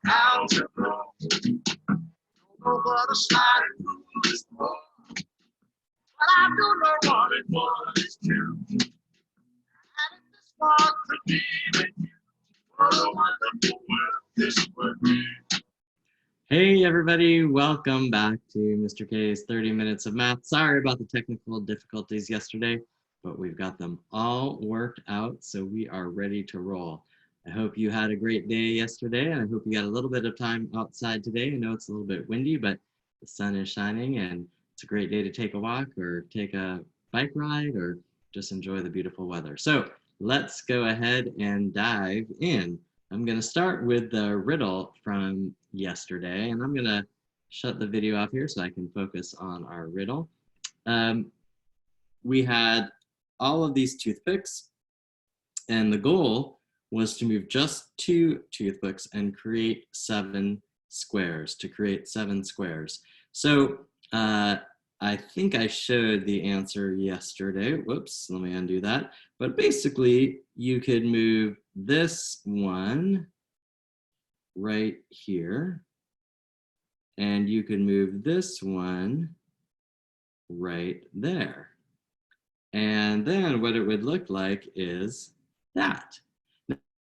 Algebra. Don't know what a sliding rule is for, but I do know what it was too. Having this one to be with you. What a wonderful world this would be. Hey everybody, welcome back to Mr. K's 30 Minutes of Math. Sorry about the technical difficulties yesterday, but we've got them all worked out, so we are ready to roll. I hope you had a great day yesterday, and I hope you got a little bit of time outside today. I know it's a little bit windy, but the sun is shining, and it's a great day to take a walk or take a bike ride or just enjoy the beautiful weather. So let's go ahead and dive in. I'm going to start with the riddle from yesterday, and I'm going to shut the video off here so I can focus on our riddle. We had all of these toothpicks, and the goal was to move just 2 toothpicks and create 7 squares, So I think I showed the answer yesterday. Whoops, let me undo that. But basically, you could move this one right here, and you could move this one right there. And then what it would look like is that.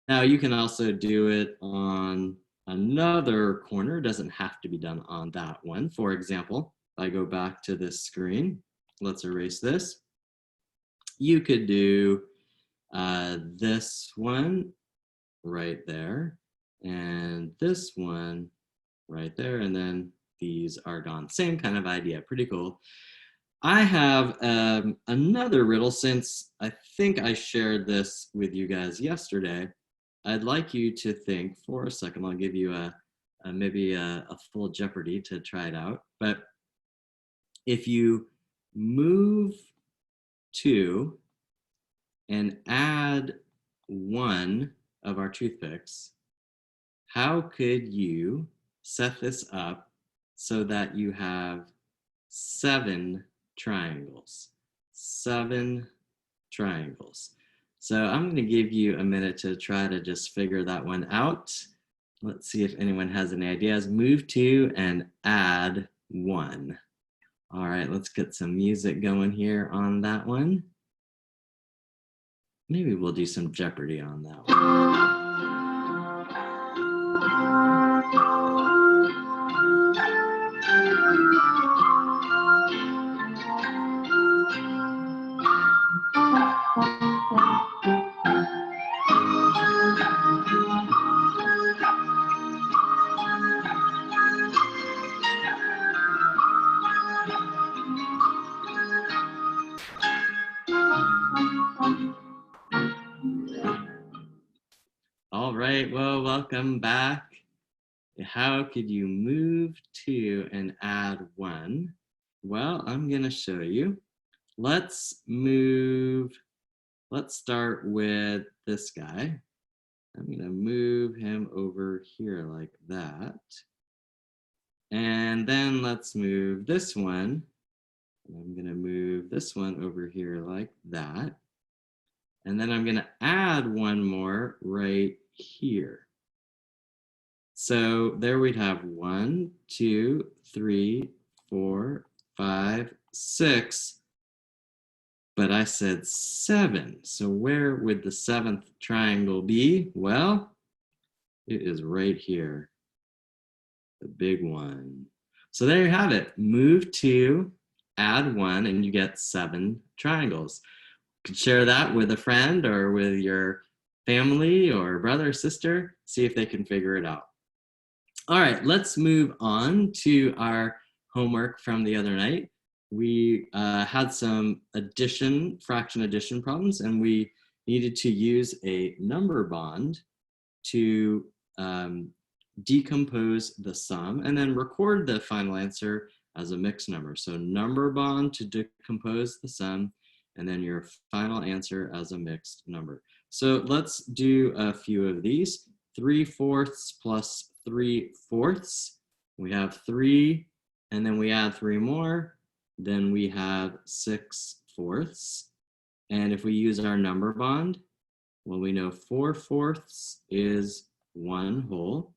Now you can also do it on another corner. It doesn't have to be done on that one. For example, if I go back to this screen, let's erase this. You could do this one right there, and this one right there, and then these are gone. Same kind of idea, pretty cool. I have another riddle, since I think I shared this with you guys yesterday. I'd like you to think for a second. I'll give you maybe a full Jeopardy to try it out. But if you move 2 and add 1 of our toothpicks, how could you set this up so that you have 7 triangles? 7 triangles. So I'm going to give you a minute to try to just figure that one out. Let's see if anyone has any ideas. Move 2 and add 1. All right, let's get some music going here on that one. Maybe we'll do some Jeopardy on that one. All right, well, welcome back. How could you move 2 and add 1? Well, I'm going to show you. Let's start with this guy. I'm going to move him over here like that. And then let's move this one. I'm going to move this one over here like that. And then I'm going to add 1 more right here. So there we'd have 1, 2, 3, 4, 5, 6. But I said 7. So where would the 7th triangle be? Well, it is right here. The big one. So there you have it. Move 2, add 1, and you get 7 triangles. You could share that with a friend or with your family or brother or sister. See if they can figure it out. All right, let's move on to our homework from the other night. We had some fraction addition problems, and we needed to use a number bond to decompose the sum and then record the final answer as a mixed number. So number bond to decompose the sum, and then your final answer as a mixed number. So let's do a few of these. 3/4 plus 3/4. We have 3, and then we add 3 more. Then we have 6/4. And if we use our number bond, well, we know 4/4 is 1 whole.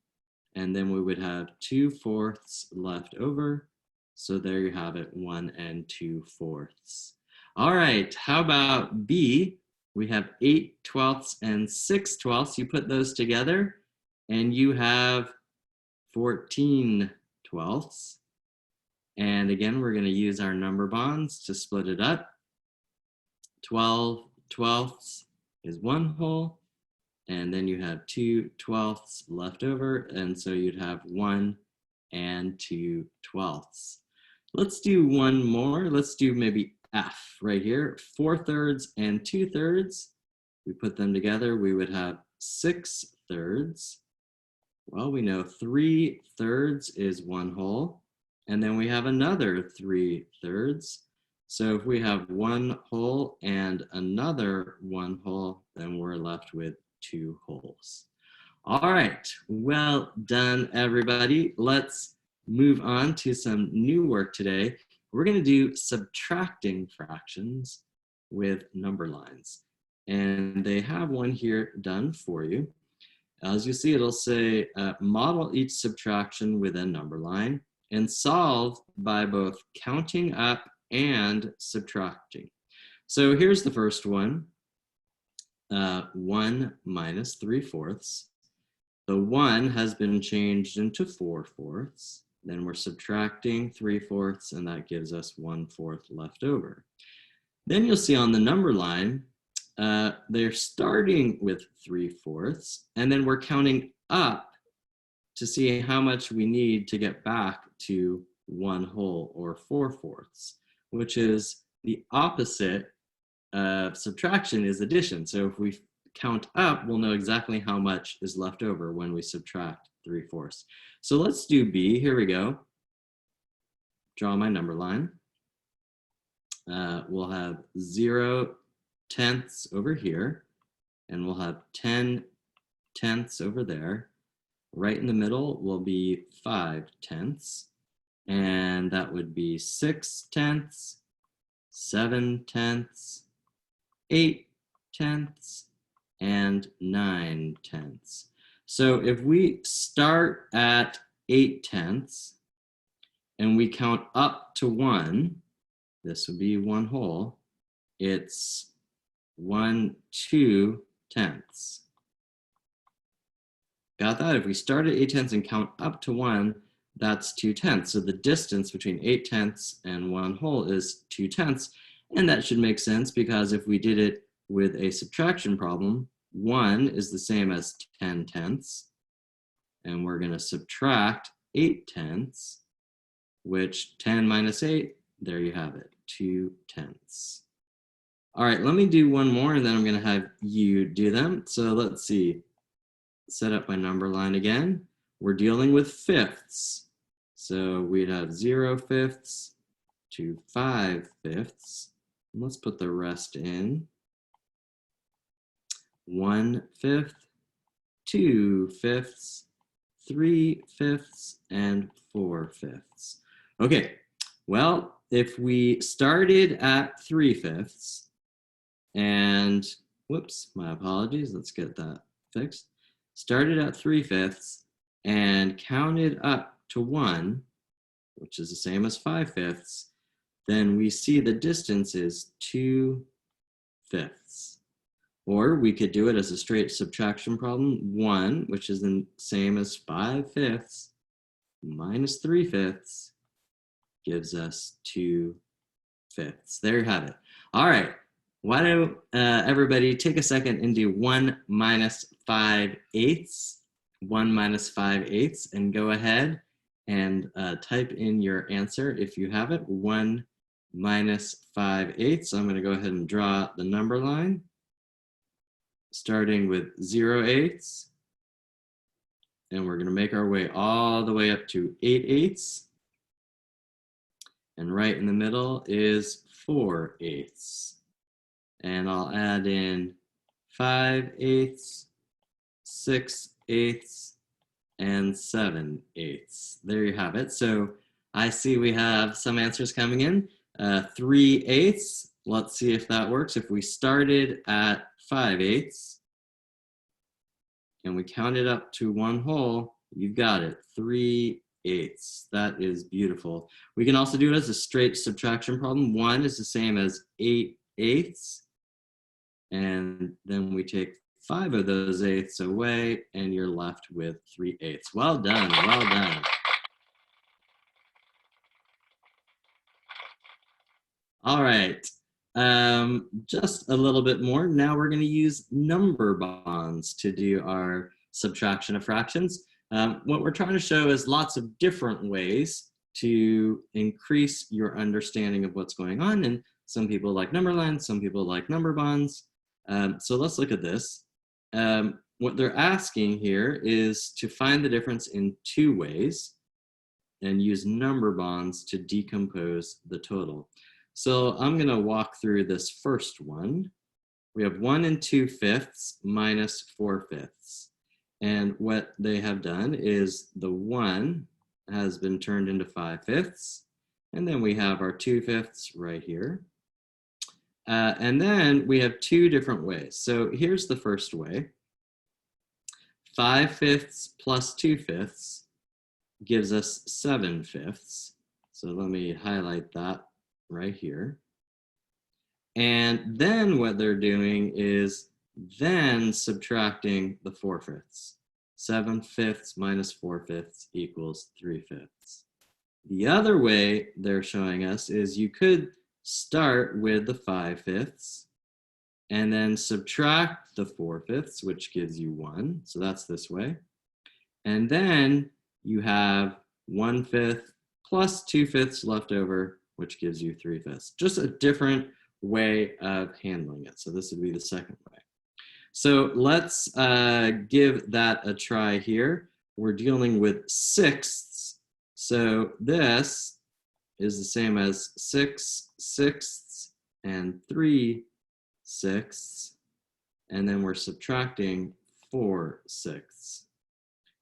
and then we would have 2/4 left over. So there you have it, 1 2/4. All right, how about B? We have 8/12 and 6/12. You put those together and you have 14/12. And again, we're going to use our number bonds to split it up. 12/12 is 1 whole, and then you have 2/12 left over, and so you'd have 1 2/12. Let's do one more. Let's do maybe F right here. 4/3 and 2/3. We put them together, we would have 6/3. Well, we know 3/3 is 1 whole, and then we have another 3/3. So if we have 1 whole and another 1 whole, then we're left with 2 wholes. All right, well done, everybody. Let's move on to some new work today. We're going to do subtracting fractions with number lines. And they have one here done for you. As you see, it'll say, model each subtraction with a number line and solve by both counting up and subtracting. So here's the first one, 1 minus 3/4. The 1 has been changed into 4/4. Then we're subtracting 3/4, and that gives us 1/4 left over. Then you'll see on the number line, they're starting with 3/4, and then we're counting up to see how much we need to get back to 1 whole or 4/4, which is the opposite of subtraction is addition. So if we count up, we'll know exactly how much is left over when we subtract 3/4. So let's do B. Here we go. Draw my number line. We'll have 0/10 over here, and we'll have 10/10 over there. Right in the middle will be 5/10, and that would be 6/10, 7/10, 8/10, and 9/10. So if we start at 8/10 and we count up to 1, this would be 1 whole, it's 1 2/10. Got that? If we start at 8/10 and count up to 1, that's 2/10. So the distance between 8/10 and 1 whole is 2/10. And that should make sense because if we did it with a subtraction problem, 1 is the same as 10/10, and we're going to subtract 8/10, which 10 minus 8, there you have it, 2/10. All right, let me do one more, and then I'm going to have you do them. So let's see. Set up my number line again. We're dealing with fifths. So we'd have 0/5 to 5/5. Let's put the rest in. 1/5, 2/5, 3/5, and 4/5. Okay, well, if we started at 3/5 and, whoops, my apologies, let's get that fixed. Started at 3/5 and counted up to 1, which is the same as 5/5, then we see the distance is 2/5. Or we could do it as a straight subtraction problem. 1, which is the same as 5/5 minus 3/5 gives us 2/5. There you have it. All right. Why don't everybody take a second and do 1 minus 5/8, 1 minus 5/8, and go ahead and type in your answer if you have it, 1 minus 5/8. So I'm going to go ahead and draw the number line, starting with 0/8, and we're going to make our way all the way up to 8/8, and right in the middle is 4/8. And I'll add in 5/8, 6/8, and 7/8. There you have it. So I see we have some answers coming in. 3/8. Let's see if that works. If we started at 5/8 and we counted up to 1 whole, You've got it, 3/8. That is beautiful. We can also do it as a straight subtraction problem. 1 is the same as 8/8. And then we take 5 of those eighths away, and you're left with 3/8. Well done, well done. All right, just a little bit more. Now we're going to use number bonds to do our subtraction of fractions. What we're trying to show is lots of different ways to increase your understanding of what's going on. And some people like number lines, some people like number bonds. So let's look at this. What they're asking here is to find the difference in 2 ways and use number bonds to decompose the total. So I'm going to walk through this first one. We have 1 2/5 minus 4/5. And what they have done is the 1 has been turned into 5/5. And then we have our 2/5 right here. And then we have 2 different ways. So here's the first way. 5/5 plus 2/5 gives us 7/5. So let me highlight that right here. And then what they're doing is then subtracting the 4/5. 7/5 minus 4/5 equals 3/5. The other way they're showing us is you could start with the 5/5 and then subtract the 4/5, which gives you 1. So that's this way. And then you have 1/5 plus 2/5 left over, which gives you 3/5. Just a different way of handling it. So this would be the second way. So let's give that a try here. We're dealing with sixths. So this is the same as 6/6 and 3/6. And then we're subtracting 4/6.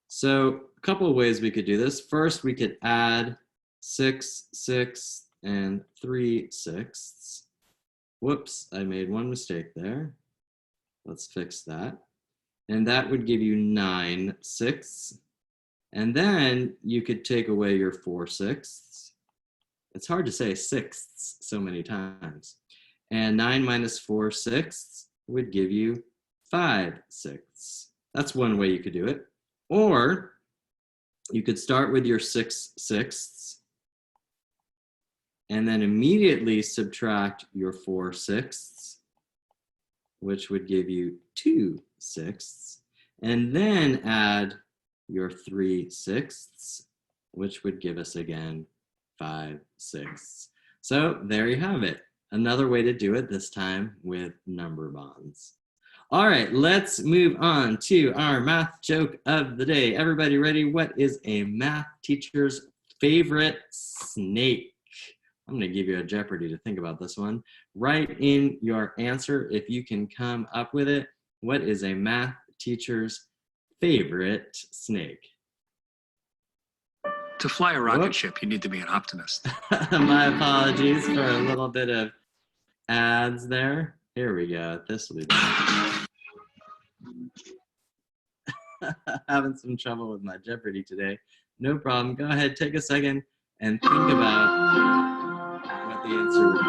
So a couple of ways we could do this. First, we could add 6/6 and 3/6. Whoops, I made one mistake there. Let's fix that. And that would give you 9/6. And then you could take away your 4/6. It's hard to say sixths so many times. And 9 minus 4/6 would give you 5/6. That's one way you could do it. Or you could start with your 6/6 and then immediately subtract your 4/6, which would give you 2/6, and then add your 3/6, which would give us again 5/6. So there you have it. Another way to do it, this time with number bonds. All right, let's move on to our math joke of the day. Everybody ready? What is a math teacher's favorite snake? I'm going to give you a Jeopardy to think about this one. Write in your answer if you can come up with it. What is a math teacher's favorite snake? To fly a rocket ship, you need to be an optimist. My apologies for a little bit of ads there. Here we go. This will be better. Having some trouble with my Jeopardy today. No problem. Go ahead, take a second and think about what the answer would be.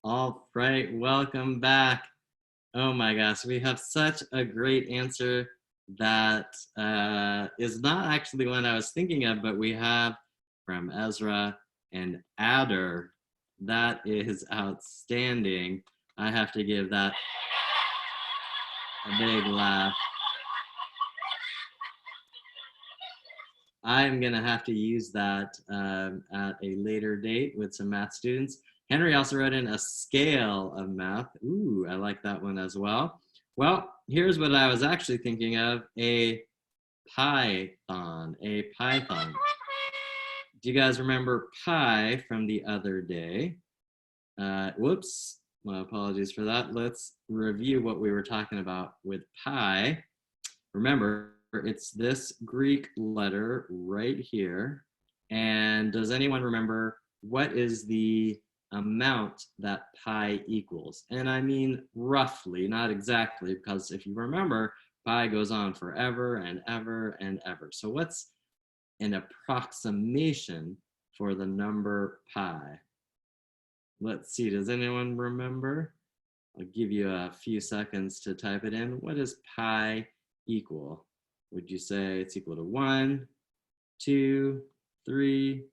All right, welcome back. Oh my gosh, we have such a great answer that is not actually one I was thinking of, but we have from Ezra and Adder. That is outstanding. I have to give that a big laugh. I'm gonna have to use that at a later date with some math students. Henry also wrote in a scale of math. Ooh, I like that one as well. Well, here's what I was actually thinking of, a python, Do you guys remember pi from the other day? Whoops, my apologies for that. Let's review what we were talking about with pi. Remember, it's this Greek letter right here. And does anyone remember what is the amount that pi equals? And I mean roughly, not exactly, because if you remember, pi goes on forever and ever and ever. So what's an approximation for the number pi? Let's see, does anyone remember? I'll give you a few seconds to type it in. What does pi equal? Would you say it's equal to 1, 2, 3,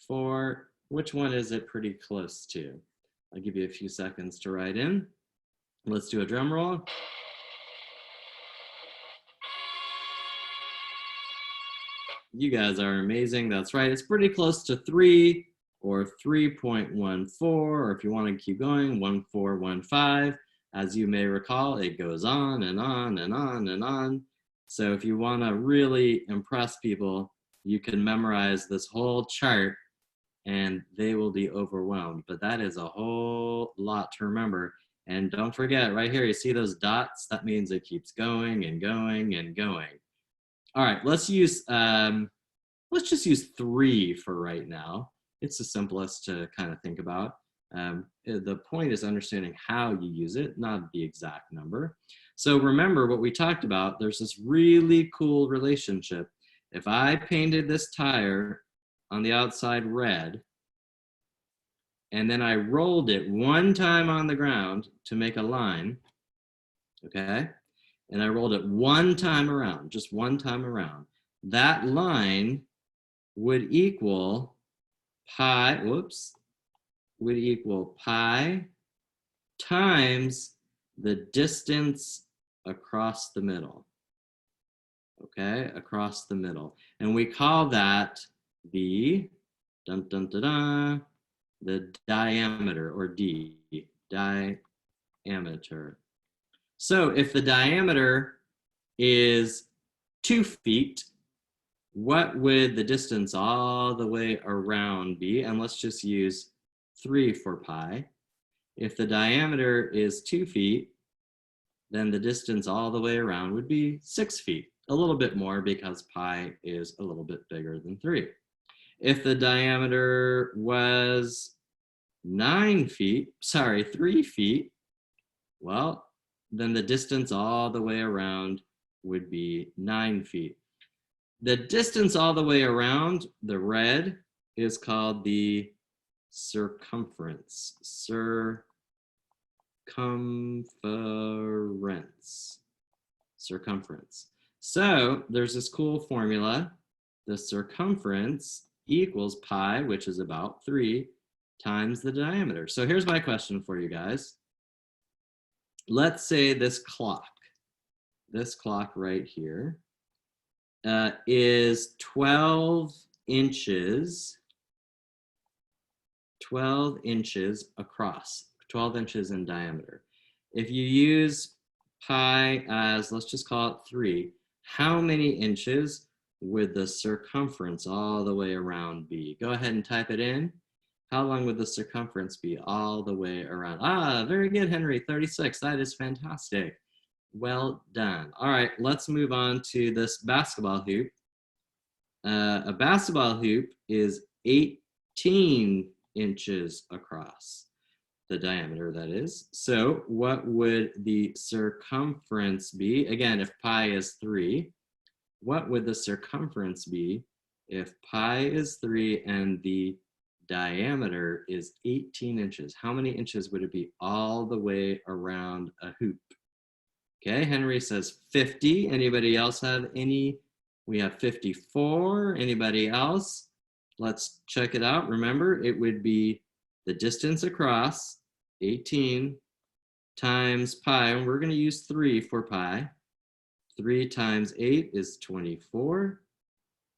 4? Which one is it pretty close to? I'll give you a few seconds to write in. Let's do a drum roll. You guys are amazing. That's right. It's pretty close to 3 or 3.14, or if you want to keep going, 1415. As you may recall, it goes on and on and on and on. So if you want to really impress people, you can memorize this whole chart and they will be overwhelmed. But that is a whole lot to remember. And don't forget, right here, you see those dots? That means it keeps going and going and going. All right, let's just use 3 for right now. It's the simplest to kind of think about. The point is understanding how you use it, not the exact number. So remember what we talked about, there's this really cool relationship. If I painted this tire on the outside red, and then I rolled it one time on the ground to make a line, okay? And I rolled it one time around, just one time around. That line would equal pi, would equal pi times the distance across the middle, okay, across the middle. And we call that the, dun, dun, dun, dun, the diameter, or D, diameter. So if the diameter is 2 feet, what would the distance all the way around be? And let's just use 3 for pi. If the diameter is 2 feet, then the distance all the way around would be 6 feet, a little bit more because pi is a little bit bigger than 3. If the diameter was 3 feet, well, then the distance all the way around would be 9 feet. The distance all the way around, the red, is called the circumference. Circumference. So there's this cool formula. The circumference equals pi, which is about 3, times the diameter. So here's my question for you guys. Let's say this clock right here, is 12 inches across, 12 inches in diameter. If you use pi as, let's just call it 3, how many inches would the circumference all the way around be? Go ahead and type it in. How long would the circumference be all the way around? Ah, very good, Henry, 36. That is fantastic. Well done. All right, let's move on to this basketball hoop. A basketball hoop is 18 inches across, the diameter that is. So what would the circumference be? Again, if pi is 3, what would the circumference be if pi is 3 and the diameter is 18 inches? How many inches would it be all the way around a hoop? Okay, Henry says 50. Anybody else have any? We have 54. Anybody else? Let's check it out. Remember, it would be the distance across, 18, times pi, and we're going to use 3 for pi. 3 times 8 is 24.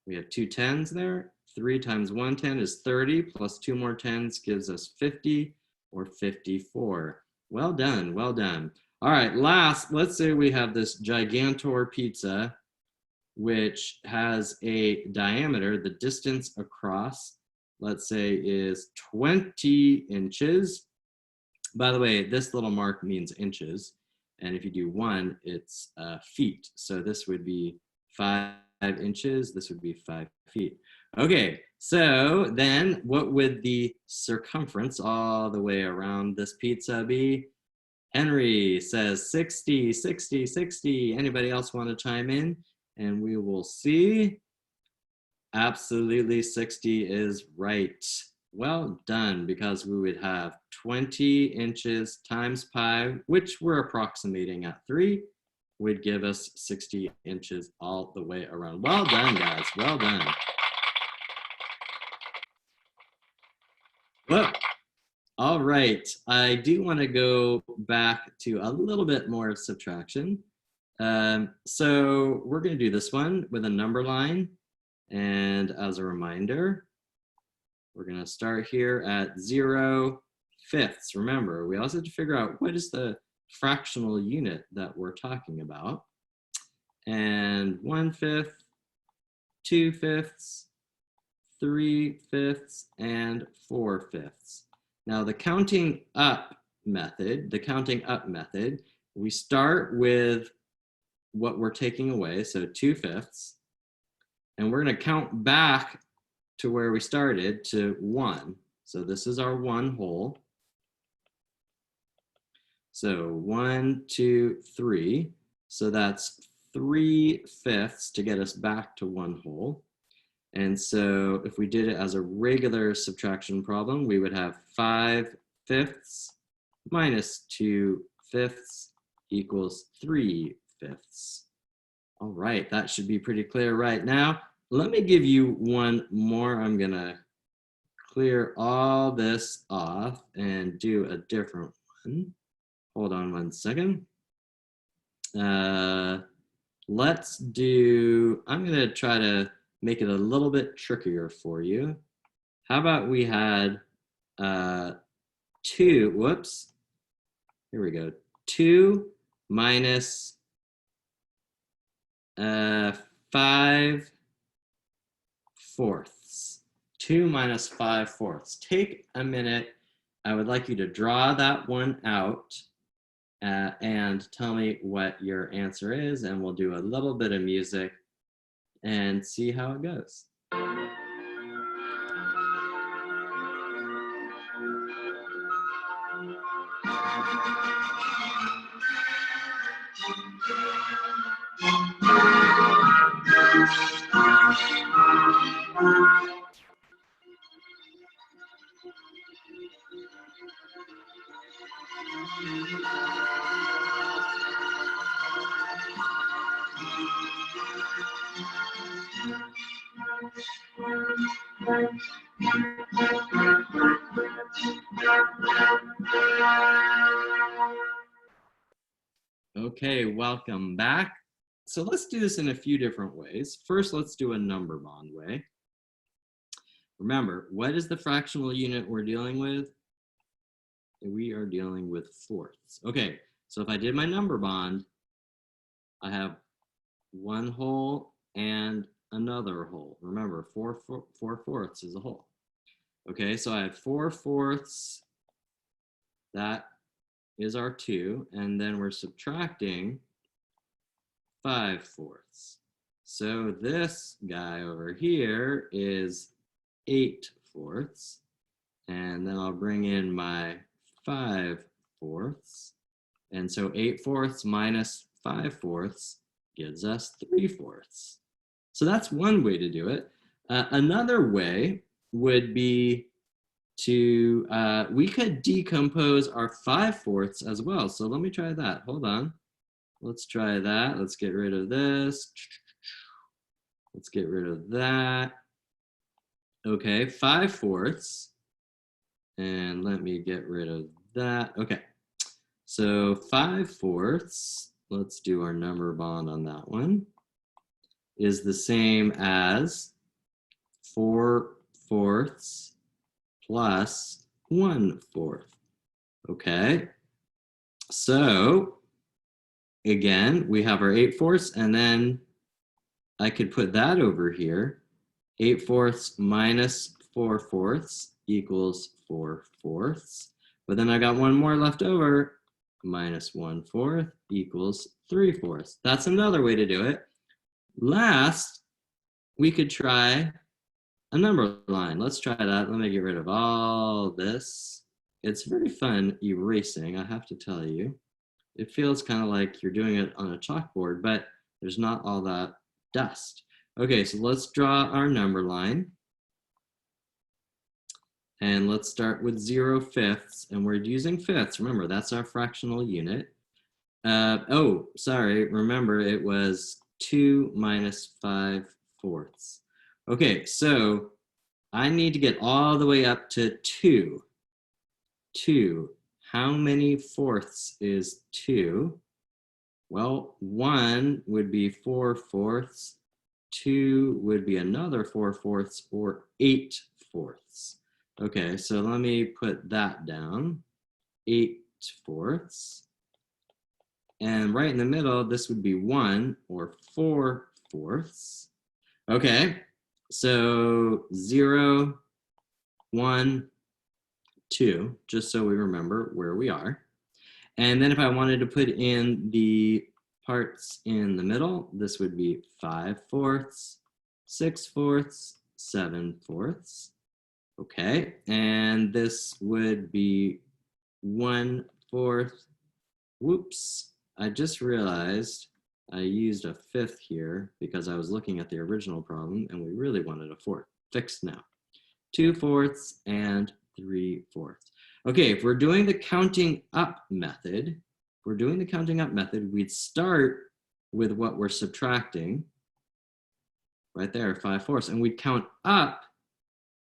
We have 2 10s there. 3 times 1 10 is 30, plus 2 more 10s gives us 50, or 54. Well done, well done. All right, last, let's say we have this Gigantor pizza, which has a diameter, the distance across, let's say, is 20 inches. By the way, this little mark means inches. And if you do 1, it's feet. So this would be 5 inches. This would be 5 feet. Okay, so then what would the circumference all the way around this pizza be? Henry says 60, 60, 60. Anybody else want to chime in? And we will see. Absolutely, 60 is right. Well done, because we would have 20 inches times pi, which we're approximating at 3, would give us 60 inches all the way around. Well done, guys. Well done. Well, all right. I do want to go back to a little bit more subtraction. So we're going to do this one with a number line. And as a reminder, we're going to start here at 0 fifths. Remember, we also have to figure out what is the fractional unit that we're talking about. And 1/5, 2/5, 3/5, and 4/5. Now the counting up method, we start with what we're taking away, so 2/5, and we're going to count back to where we started to 1. So this is our 1 whole. So 1, 2, 3. So that's 3/5 to get us back to 1 whole. And so if we did it as a regular subtraction problem, we would have 5/5 minus 2/5 equals 3/5. All right, that should be pretty clear right now. Let me give you one more. I'm gonna clear all this off and do a different one. Hold on one second. Let's do, I'm gonna try to make it a little bit trickier for you. How about we had 2, whoops, here we go, 2 minus 5/4. 2 minus 5/4. Take a minute. I would like you to draw that one out and tell me what your answer is, and we'll do a little bit of music and see how it goes. Okay, welcome back. So let's do this in a few different ways. First, let's do a number bond way. Remember, what is the fractional unit we're dealing with? We are dealing with fourths. Okay, so if I did my number bond, I have 1 whole and another whole. Remember, 4/4 is a whole. Okay, so I have 4/4. That is our 2, and then we're subtracting 5/4. So this guy over here is 8/4, and then I'll bring in my 5/4, and so 8/4 minus 5/4 gives us 3/4. So that's one way to do it. Another way would be to, we could decompose our 5/4 as well. So let me try that. Hold on. Let's try that. Let's get rid of this. Let's get rid of that. Okay, 5/4. And let me get rid of that. Okay, so 5/4, let's do our number bond on that one, is the same as 4/4 plus 1/4. Okay, so again, we have our 8/4, and then I could put that over here. 8/4 minus 4/4 equals 4/4. But then I got one more left over. Minus 1/4 equals 3/4. That's another way to do it. Last, we could try a number line. Let's try that. Let me get rid of all this. It's very fun erasing, I have to tell you. It feels kind of like you're doing it on a chalkboard, but there's not all that dust. Okay, so let's draw our number line. And let's start with 0/5, and we're using fifths. Remember, that's our fractional unit. Oh, sorry, remember it was 2 minus 5/4. Okay, so I need to get all the way up to 2. 2. How many fourths is 2? Well, 1 would be 4/4. 2 would be another 4/4, or 8/4. Okay, so let me put that down. 8/4. And right in the middle, this would be 1, or 4/4. Okay, so 0, 1, 2, just so we remember where we are. And then if I wanted to put in the parts in the middle, this would be 5/4, 6/4, 7/4. Okay, and this would be 1/4. Whoops, I just realized I used a fifth here because I was looking at the original problem and we really wanted a fourth. Fixed now. 2/4 and 3/4. Okay, if we're doing the counting up method, we'd start with what we're subtracting, right there, 5/4, and we'd count up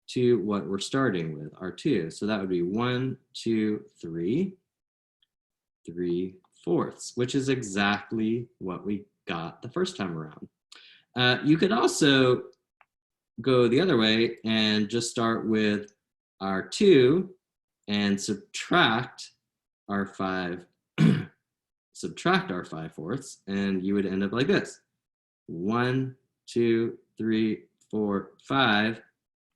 to what we're starting with, our 2. So that would be 1, 2, 3, 3/4, which is exactly what we got the first time around. You could also go the other way and just start with our 2 and subtract our 5, subtract our 5/4, and you would end up like this. 1, 2, 3, 4, 5,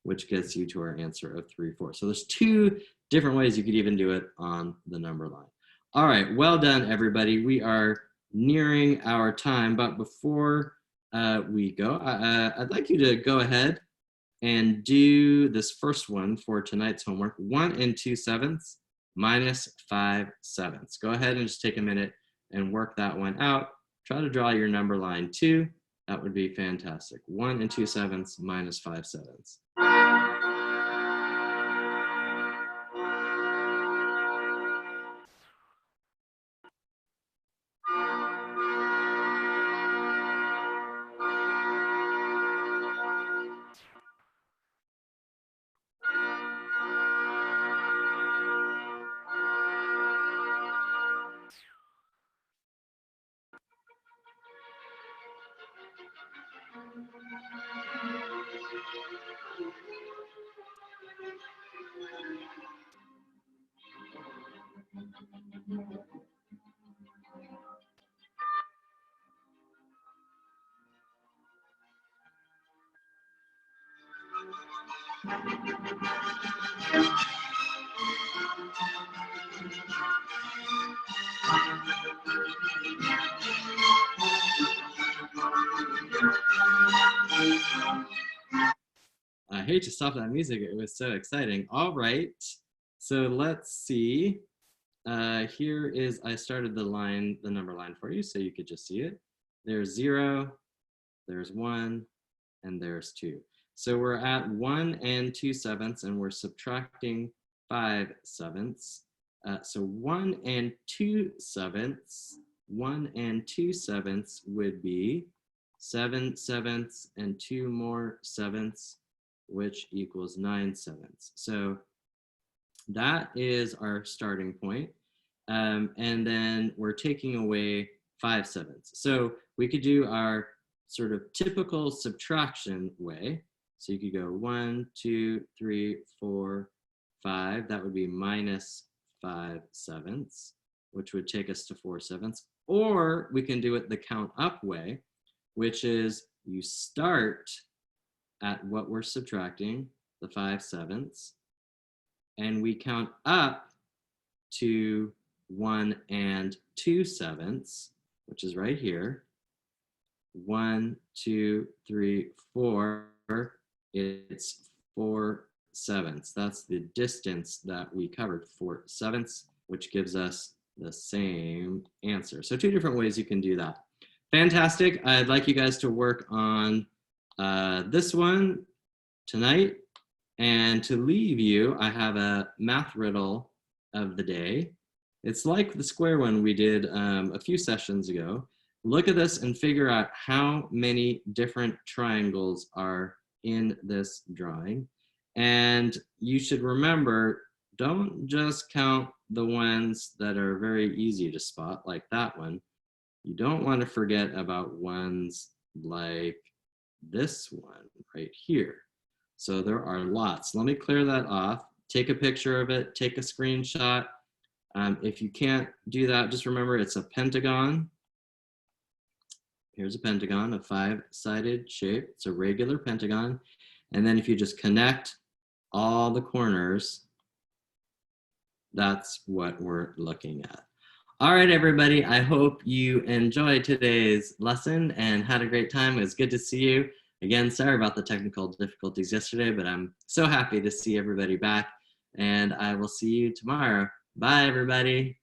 which gets you to our answer of 3/4. So there's 2 different ways you could even do it on the number line. All right, well done, everybody. We are nearing our time, but before we go, I'd like you to go ahead and do this first one for tonight's homework. 1 2/7 minus 5/7. Go ahead and just take a minute and work that one out. Try to draw your number line too. That would be fantastic. 1 2/7 minus 5/7. I hate to stop that music. It was so exciting. All right, so let's see. Here is, I started the number line for you so you could just see it. There's 0, there's 1, and there's 2. So we're at 1 2/7, and we're subtracting 5/7. So 1 2/7, 1 2/7 would be 7/7 and 2 more 7ths, which equals 9/7. So that is our starting point. And then we're taking away 5/7. So we could do our sort of typical subtraction way. So you could go 1, 2, 3, 4, 5. That would be minus 5/7, which would take us to 4/7. Or we can do it the count up way, which is you start at what we're subtracting, the 5/7, and we count up to 1 2/7, which is right here. 1, 2, 3, 4. It's 4/7. That's the distance that we covered, 4/7, which gives us the same answer. So 2 different ways you can do that. Fantastic. I'd like you guys to work on this one tonight. And to leave you, I have a math riddle of the day. It's like the square one we did a few sessions ago. Look at this and figure out how many different triangles are in this drawing. And you should remember, don't just count the ones that are very easy to spot, like that one. You don't want to forget about ones like this one right here. So there are lots. Let me clear that off. Take a picture of it, take a screenshot. If you can't do that, just remember it's a pentagon. Here's a pentagon, a 5-sided shape. It's a regular pentagon. And then if you just connect all the corners, that's what we're looking at. All right, everybody, I hope you enjoyed today's lesson and had a great time. It was good to see you. Again, sorry about the technical difficulties yesterday, but I'm so happy to see everybody back, and I will see you tomorrow. Bye, everybody.